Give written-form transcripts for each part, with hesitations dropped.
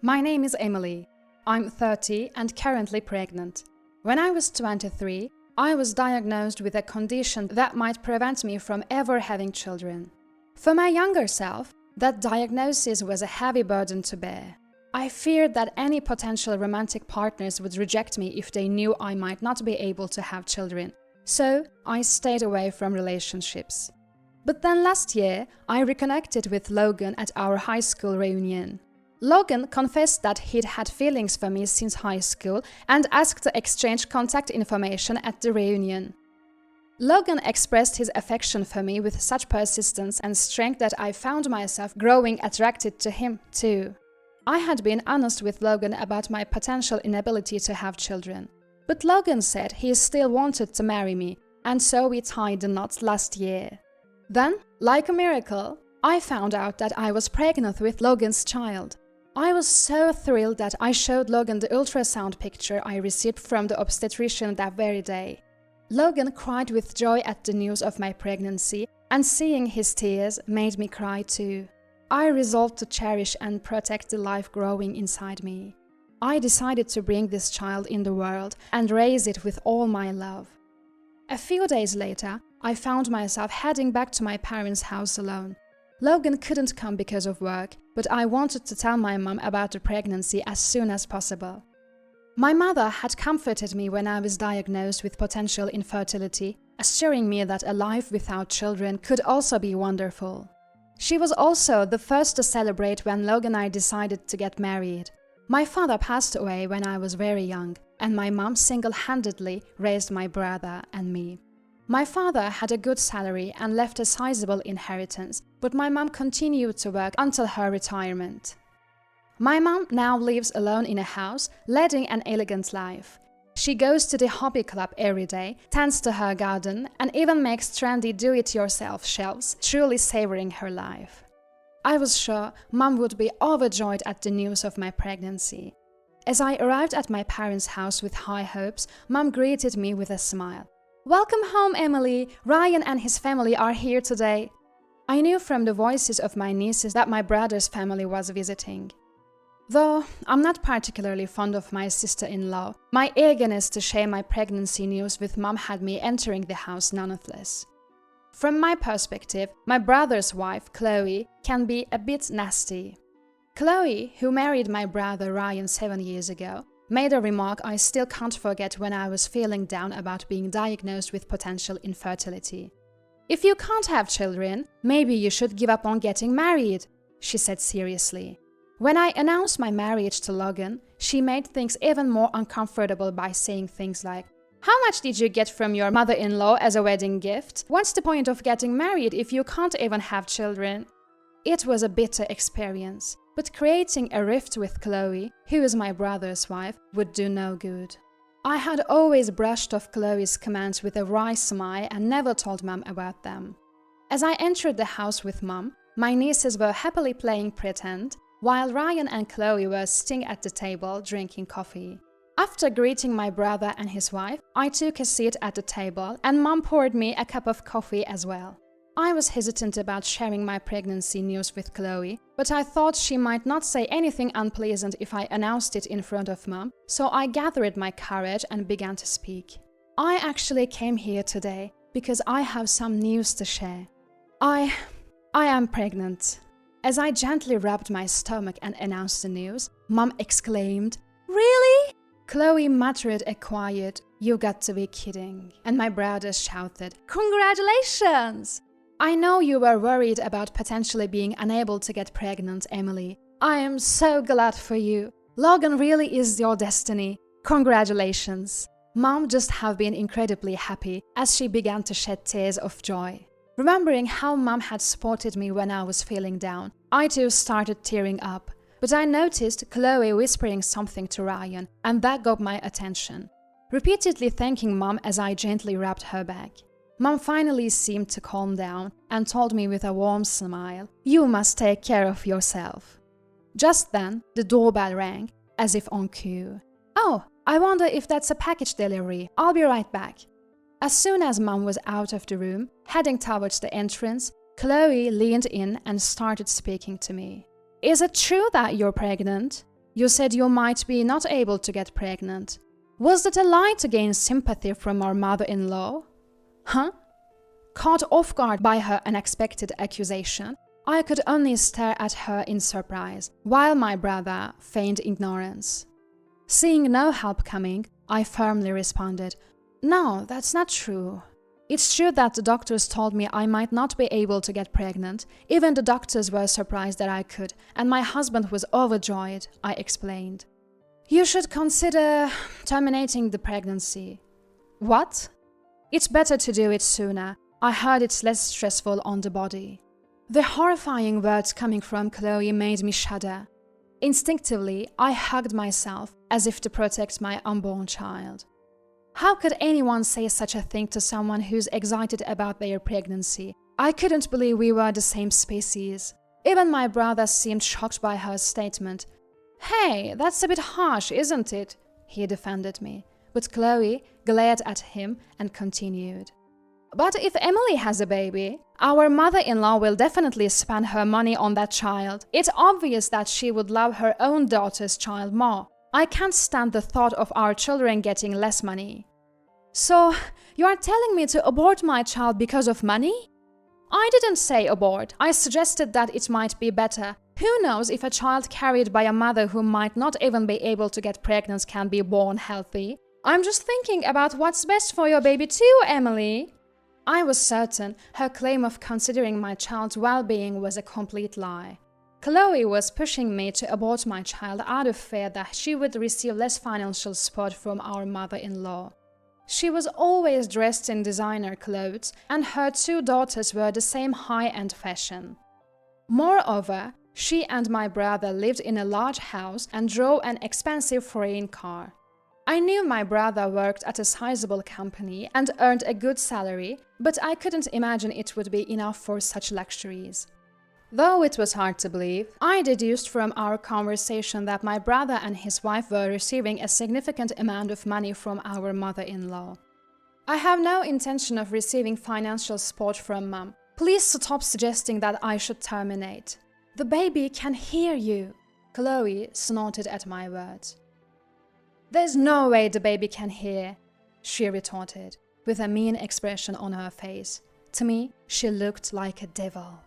My name is Emily. I'm 30 and currently pregnant. When I was 23, I was diagnosed with a condition that might prevent me from ever having children. For my younger self, that diagnosis was a heavy burden to bear. I feared that any potential romantic partners would reject me if they knew I might not be able to have children, so I stayed away from relationships. But then last year, I reconnected with Logan at our high school reunion. Logan confessed that he'd had feelings for me since high school and asked to exchange contact information at the reunion. Logan expressed his affection for me with such persistence and strength that I found myself growing attracted to him too. I had been honest with Logan about my potential inability to have children. But Logan said he still wanted to marry me, and so we tied the knot last year. Then, like a miracle, I found out that I was pregnant with Logan's child. I was so thrilled that I showed Logan the ultrasound picture I received from the obstetrician that very day. Logan cried with joy at the news of my pregnancy, and seeing his tears made me cry too. I resolved to cherish and protect the life growing inside me. I decided to bring this child in the world and raise it with all my love. A few days later, I found myself heading back to my parents' house alone. Logan couldn't come because of work, but I wanted to tell my mom about the pregnancy as soon as possible. My mother had comforted me when I was diagnosed with potential infertility, assuring me that a life without children could also be wonderful. She was also the first to celebrate when Logan and I decided to get married. My father passed away when I was very young, and my mom single-handedly raised my brother and me. My father had a good salary and left a sizable inheritance, but my mom continued to work until her retirement. My mom now lives alone in a house, leading an elegant life. She goes to the hobby club every day, tends to her garden, and even makes trendy do-it-yourself shelves, truly savoring her life. I was sure Mom would be overjoyed at the news of my pregnancy. As I arrived at my parents' house with high hopes, Mom greeted me with a smile. "Welcome home, Emily! Ryan and his family are here today." I knew from the voices of my nieces that my brother's family was visiting. Though I'm not particularly fond of my sister-in-law, my eagerness to share my pregnancy news with Mom had me entering the house nonetheless. From my perspective, my brother's wife, Chloe, can be a bit nasty. Chloe, who married my brother Ryan 7 years ago, made a remark I still can't forget when I was feeling down about being diagnosed with potential infertility. "If you can't have children, maybe you should give up on getting married," she said seriously. When I announced my marriage to Logan, she made things even more uncomfortable by saying things like, "How much did you get from your mother-in-law as a wedding gift? What's the point of getting married if you can't even have children?" It was a bitter experience, but creating a rift with Chloe, who is my brother's wife, would do no good. I had always brushed off Chloe's comments with a wry smile and never told Mom about them. As I entered the house with Mom, my nieces were happily playing pretend, while Ryan and Chloe were sitting at the table drinking coffee. After greeting my brother and his wife, I took a seat at the table and Mom poured me a cup of coffee as well. I was hesitant about sharing my pregnancy news with Chloe, but I thought she might not say anything unpleasant if I announced it in front of Mom, so I gathered my courage and began to speak. I actually came here today because I have some news to share. I am pregnant. As I gently rubbed my stomach and announced the news, Mom exclaimed, "Really?" Chloe muttered a quiet, "You got to be kidding," and my brother shouted, "Congratulations!" "I know you were worried about potentially being unable to get pregnant, Emily. I am so glad for you. Logan really is your destiny. Congratulations." Mom just have been incredibly happy as she began to shed tears of joy. Remembering how Mom had supported me when I was feeling down, I too started tearing up. But I noticed Chloe whispering something to Ryan, and that got my attention. Repeatedly thanking Mom as I gently rubbed her back. Mom finally seemed to calm down and told me with a warm smile, "You must take care of yourself." Just then, the doorbell rang, as if on cue. "Oh, I wonder if that's a package delivery. I'll be right back." As soon as Mom was out of the room, heading towards the entrance, Chloe leaned in and started speaking to me. "Is it true that you're pregnant?" You said you might be not able to get pregnant. Was that a lie to gain sympathy from our mother-in-law? Huh? Caught off guard by her unexpected accusation, I could only stare at her in surprise, while my brother feigned ignorance. Seeing no help coming, I firmly responded, "No, that's not true. It's true that the doctors told me I might not be able to get pregnant. Even the doctors were surprised that I could, and my husband was overjoyed," I explained. "You should consider terminating the pregnancy." "What?" "It's better to do it sooner. I heard it's less stressful on the body." The horrifying words coming from Chloe made me shudder. Instinctively, I hugged myself as if to protect my unborn child. How could anyone say such a thing to someone who's excited about their pregnancy? I couldn't believe we were the same species. Even my brother seemed shocked by her statement. "Hey, that's a bit harsh, isn't it?" he defended me. But Chloe glared at him and continued. "But if Emily has a baby, our mother-in-law will definitely spend her money on that child. It's obvious that she would love her own daughter's child more. I can't stand the thought of our children getting less money." "So, you are telling me to abort my child because of money?" "I didn't say abort. I suggested that it might be better. Who knows if a child carried by a mother who might not even be able to get pregnant can be born healthy. I'm just thinking about what's best for your baby too, Emily." I was certain her claim of considering my child's well-being was a complete lie. Chloe was pushing me to abort my child out of fear that she would receive less financial support from our mother-in-law. She was always dressed in designer clothes, and her two daughters were the same high-end fashion. Moreover, she and my brother lived in a large house and drove an expensive foreign car. I knew my brother worked at a sizable company and earned a good salary, but I couldn't imagine it would be enough for such luxuries. Though it was hard to believe, I deduced from our conversation that my brother and his wife were receiving a significant amount of money from our mother-in-law. "I have no intention of receiving financial support from Mum. Please stop suggesting that I should terminate. The baby can hear you." Chloe snorted at my words. "There's no way the baby can hear," she retorted, with a mean expression on her face. To me, she looked like a devil.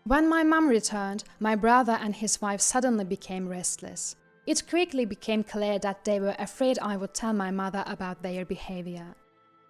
When my mum returned, my brother and his wife suddenly became restless. It quickly became clear that they were afraid I would tell my mother about their behavior.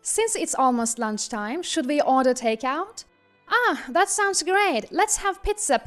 "Since it's almost lunchtime, should we order takeout?" "Ah, that sounds great. Let's have pizza.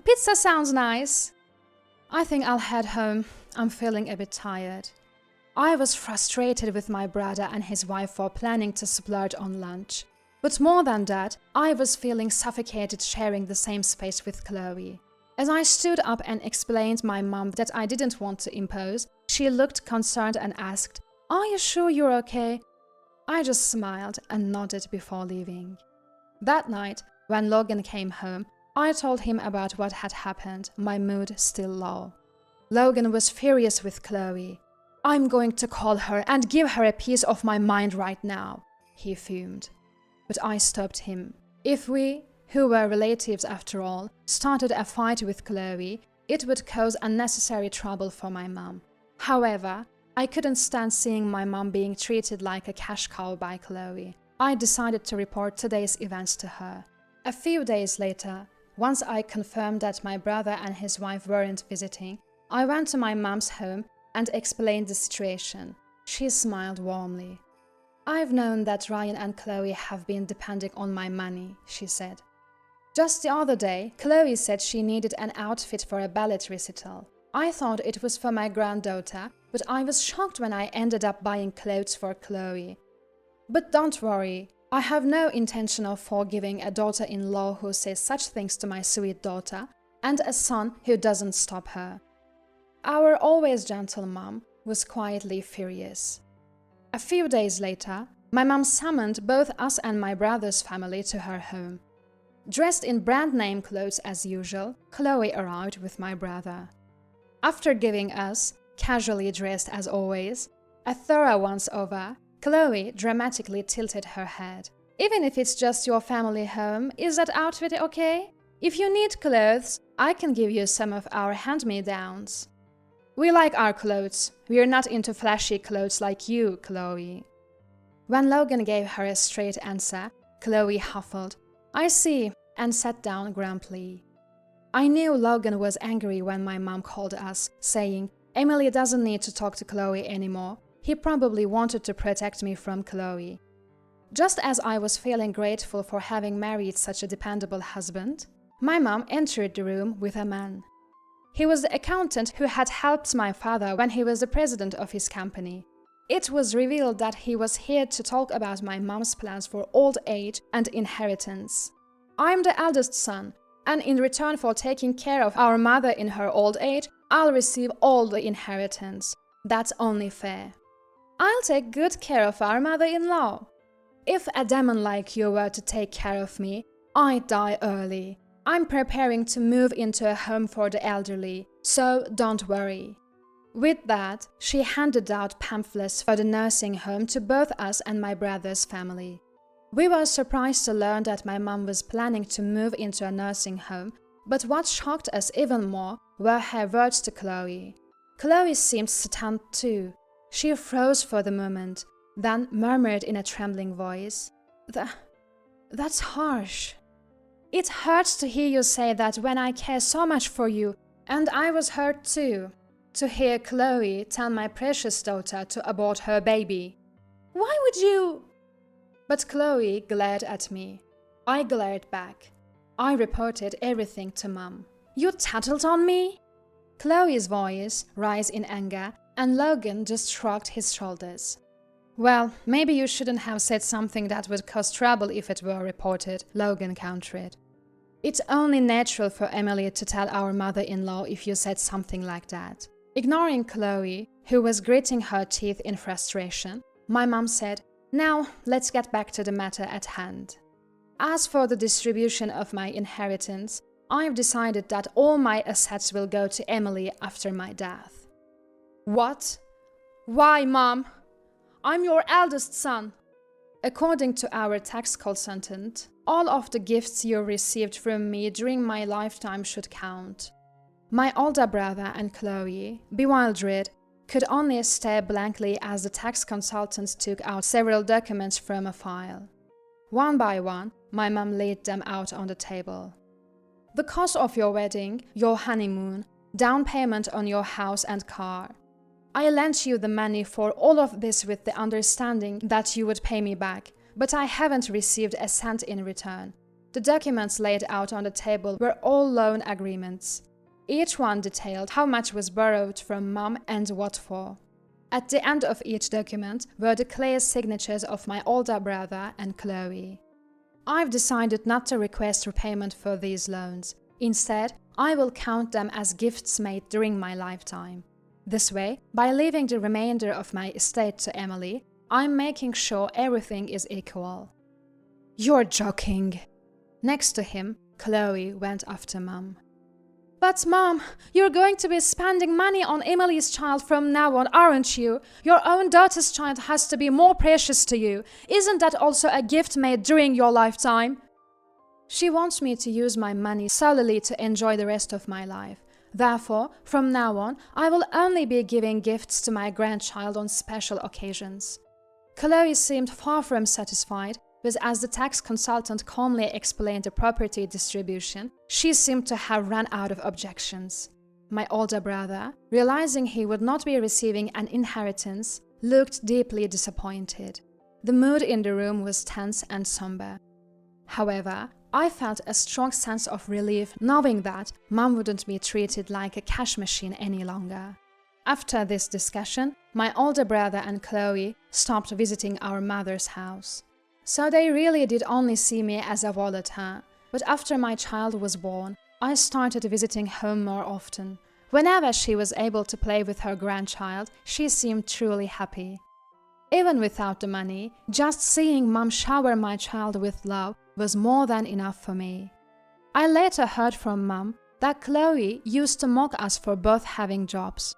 Pizza sounds nice." "I think I'll head home. I'm feeling a bit tired." I was frustrated with my brother and his wife for planning to splurge on lunch. But more than that, I was feeling suffocated sharing the same space with Chloe. As I stood up and explained my mum that I didn't want to impose, she looked concerned and asked, "Are you sure you're okay?" I just smiled and nodded before leaving. That night, when Logan came home, I told him about what had happened, my mood still low. Logan was furious with Chloe. "I'm going to call her and give her a piece of my mind right now," he fumed. But I stopped him. If we, who were relatives after all, started a fight with Chloe, it would cause unnecessary trouble for my mum. However, I couldn't stand seeing my mum being treated like a cash cow by Chloe. I decided to report today's events to her. A few days later, once I confirmed that my brother and his wife weren't visiting, I went to my mum's home and explained the situation. She smiled warmly. "I've known that Ryan and Chloe have been depending on my money," she said. "Just the other day, Chloe said she needed an outfit for a ballet recital. I thought it was for my granddaughter, but I was shocked when I ended up buying clothes for Chloe. But don't worry, I have no intention of forgiving a daughter-in-law who says such things to my sweet daughter, and a son who doesn't stop her." Our always gentle mum was quietly furious. A few days later, my mum summoned both us and my brother's family to her home. Dressed in brand-name clothes as usual, Chloe arrived with my brother. After giving us, casually dressed as always, a thorough once-over, Chloe dramatically tilted her head. "Even if it's just your family home, is that outfit okay? If you need clothes, I can give you some of our hand-me-downs." We like our clothes. We're not into flashy clothes like you, Chloe. When Logan gave her a straight answer, Chloe huffled, I see, and sat down grumpily. I knew Logan was angry when my mom called us, saying, Emily doesn't need to talk to Chloe anymore. He probably wanted to protect me from Chloe. Just as I was feeling grateful for having married such a dependable husband, my mom entered the room with a man. He was the accountant who had helped my father when he was the president of his company. It was revealed that he was here to talk about my mom's plans for old age and inheritance. I'm the eldest son, and in return for taking care of our mother in her old age, I'll receive all the inheritance. That's only fair. I'll take good care of our mother-in-law. If a demon like you were to take care of me, I'd die early. I'm preparing to move into a home for the elderly, so don't worry. With that, she handed out pamphlets for the nursing home to both us and my brother's family. We were surprised to learn that my mom was planning to move into a nursing home, but what shocked us even more were her words to Chloe. Chloe seemed stunned too. She froze for the moment, then murmured in a trembling voice, That's harsh. It hurts to hear you say that when I care so much for you, and I was hurt too, to hear Chloe tell my precious daughter to abort her baby. Why would you? But Chloe glared at me. I glared back. I reported everything to Mom. You tattled on me? Chloe's voice rose in anger, and Logan just shrugged his shoulders. Well, maybe you shouldn't have said something that would cause trouble if it were reported, Logan countered. It's only natural for Emily to tell our mother-in-law if you said something like that. Ignoring Chloe, who was gritting her teeth in frustration, my mom said, Now, let's get back to the matter at hand. As for the distribution of my inheritance, I've decided that all my assets will go to Emily after my death. What? Why, Mom? I'm your eldest son. According to our tax consultant, all of the gifts you received from me during my lifetime should count. My older brother and Chloe, bewildered, could only stare blankly as the tax consultant took out several documents from a file. One by one, my mom laid them out on the table. The cost of your wedding, your honeymoon, down payment on your house and car. I lent you the money for all of this with the understanding that you would pay me back, but I haven't received a cent in return. The documents laid out on the table were all loan agreements. Each one detailed how much was borrowed from Mom and what for. At the end of each document were the clear signatures of my older brother and Chloe. I've decided not to request repayment for these loans. Instead, I will count them as gifts made during my lifetime. This way, by leaving the remainder of my estate to Emily, I'm making sure everything is equal. You're joking. Next to him, Chloe went after Mom. But Mom, you're going to be spending money on Emily's child from now on, aren't you? Your own daughter's child has to be more precious to you. Isn't that also a gift made during your lifetime? She wants me to use my money solely to enjoy the rest of my life. Therefore, from now on, I will only be giving gifts to my grandchild on special occasions. Chloe seemed far from satisfied, but as the tax consultant calmly explained the property distribution, she seemed to have run out of objections. My older brother, realizing he would not be receiving an inheritance, looked deeply disappointed. The mood in the room was tense and somber. However, I felt a strong sense of relief knowing that Mom wouldn't be treated like a cash machine any longer. After this discussion, my older brother and Chloe stopped visiting our mother's house. So they really did only see me as a wallet, huh? But after my child was born, I started visiting home more often. Whenever she was able to play with her grandchild, she seemed truly happy. Even without the money, just seeing Mom shower my child with love was more than enough for me. I later heard from Mom that Chloe used to mock us for both having jobs.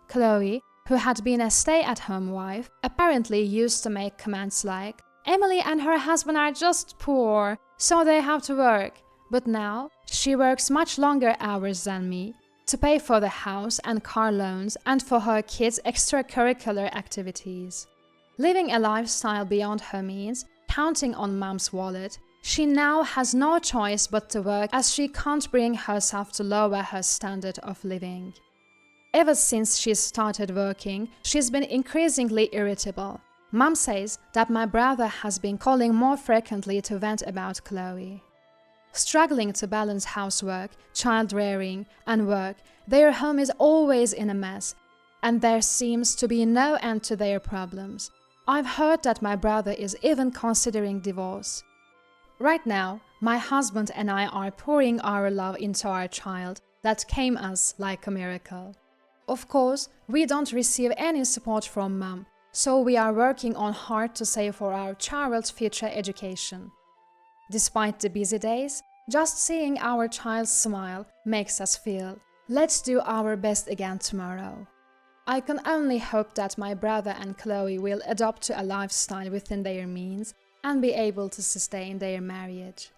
Chloe, who had been a stay-at-home wife, apparently used to make comments like, Emily and her husband are just poor, so they have to work. But now, she works much longer hours than me, to pay for the house and car loans and for her kids' extracurricular activities. Living a lifestyle beyond her means, counting on mom's wallet, she now has no choice but to work as she can't bring herself to lower her standard of living. Ever since she started working, she's been increasingly irritable. Mom says that my brother has been calling more frequently to vent about Chloe. Struggling to balance housework, child-rearing, and work, their home is always in a mess, and there seems to be no end to their problems. I've heard that my brother is even considering divorce. Right now, my husband and I are pouring our love into our child that came us like a miracle. Of course, we don't receive any support from Mom, so we are working on hard to save for our child's future education. Despite the busy days, just seeing our child smile makes us feel, let's do our best again tomorrow. I can only hope that my brother and Chloe will adopt to a lifestyle within their means and be able to sustain their marriage.